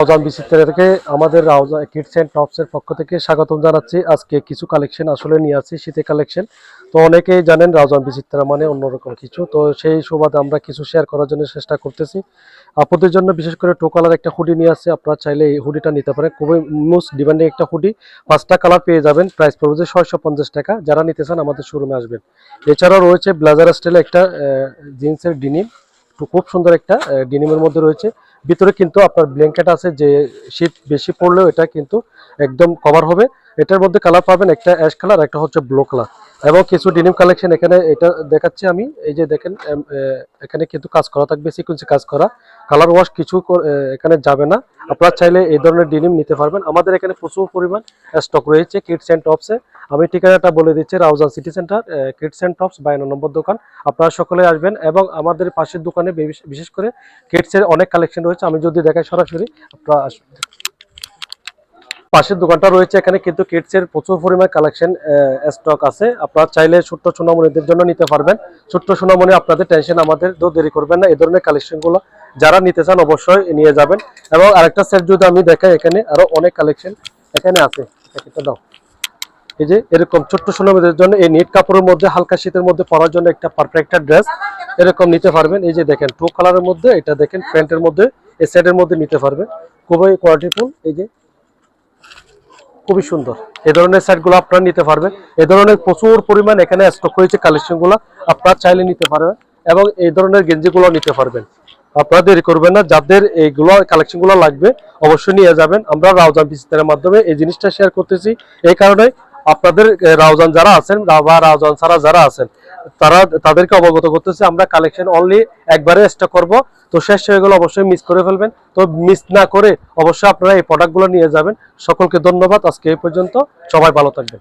রাউজান বিচিত্রা থেকে আমাদের রাউজা kids and টপসের পক্ষ থেকে স্বাগতম জানাচ্ছি। আজকে কিছু কালেকশন আসলে নিয়ে আসছি, শীতের কালেকশন। তো অনেকেই জানেন রাউজান বিচিত্রা মানে অন্যরকম কিছু, তো সেই সুবাদে আমরা কিছু শেয়ার করার জন্য চেষ্টা করতেছি। আপনাদের জন্য বিশেষ করে টো কালার একটা হুডি নিয়ে আসছে, আপনারা চাইলে এই হুডিটা নিতে পারেন। খুবই মোস্ট ডিমান্ডিং একটা হুডি, 5টা কালার পেয়ে যাবেন। প্রাইস পড়বে যে 650 টাকা। যারা নিতে চান আমাদের শোরুমে আসবেন। এছাড়াও রয়েছে ব্লেজার স্টাইলে একটা জিন্সের ডিনিম, খুব সুন্দর একটা ডিনিমের মধ্যে রয়েছে। ভিতরে কিন্তু আপনার ব্ল্যাঙ্কেট আছে, যে শীত বেশি পড়লেও এটা কিন্তু একদম কভার হবে। এটার মধ্যে কালার পাবেন, একটা অ্যাশ কালার, একটা হচ্ছে ব্লু কালার, এবং কিছু ডিনিম কালেকশন এখানে এটা দেখাচ্ছি আমি। এই যে দেখেন, এখানে কিন্তু কাজ করা থাকবে, সিকোয়েন্সি কাজ করা, কালার ওয়াশ কিছু এখানে যাবে না। আপনারা চাইলে এই ধরনের ডিনিম নিতে পারবেন। আমাদের এখানে প্রচুর পরিমাণ স্টক রয়েছে কিডস এন্ড টপসে। আমি ঠিকানাটা বলে দিচ্ছি, Raozan city centre, kids and tops 52 নম্বর দোকান। আপনারা সকলে আসবেন, এবং আমাদের পাশের দোকানে বিশেষ করে কিডস এর অনেক কালেকশন রয়েছে। আমি যদি দেখাই সরাসরি, আপনারা আসবেন। পাশের দোকানটা রয়েছে, এখানে কিন্তু কিডস এর প্রচুর পরিমাণ কালেকশন স্টক আছে। আপনারা চাইলে ছোট্ট সোনামণিদের জন্য নিতে পারবেন। ছোট্ট সোনামণি, আপনাদের টেনশন, আমাদের তো দেরি করবেন না। এই ধরনের কালেকশনগুলো যারা নিতে চান অবশ্যই নিয়ে যাবেন। এবং আরেকটা সেট যদি আমি দেখাই, এখানে আরো অনেক কালেকশন এখানে আছে। একটা দাও, এই যে এরকম ছোট্ট সোনামণিদের জন্য এই নেট কাপড়ের মধ্যে হালকা শীতের মধ্যে পরার জন্য একটা পারফেক্ট ড্রেস এরকম নিতে পারবেন। এই যে দেখেন টু কালারের মধ্যে, এটা দেখেন প্যান্টের মধ্যে, এই সেটের মধ্যে নিতে পারবেন। খুবই কোয়ালিটিফুল, এই যে খুবই সুন্দর। এই ধরনের সেটগুলো আপনারা নিতে পারবেন। এই ধরনের প্রচুর পরিমাণ এখানে স্টক হয়েছে কালেকশনগুলো, আপনারা চাইলে নিতে পারবেন। এবং এই ধরনের গেঞ্জিগুলো নিতে পারবেন। আপনারা দেরি করবেন না, যাদের এইগুলো কালেকশনগুলো লাগবে অবশ্যই নিয়ে যাবেন। আমরা রাউজান বিচিত্রার মাধ্যমে এই জিনিসটা শেয়ার করতেছি, এই কারণে আপনাদের রাউজান যারা আছেন বা রাউজান ছাড়া যারা আছেন তাদেরকে অবগত করতেছি, আমরা কালেকশন অনলি একবারে স্টক করব। তো শেষ হয়ে গেলে অবশ্যই মিস করে ফেলবেন। তো মিস না করে অবশ্যই আপনারা এই প্রোডাক্টগুলো নিয়ে যাবেন। সকলকে ধন্যবাদ। আজকে এই পর্যন্ত, সবাই ভালো থাকবেন।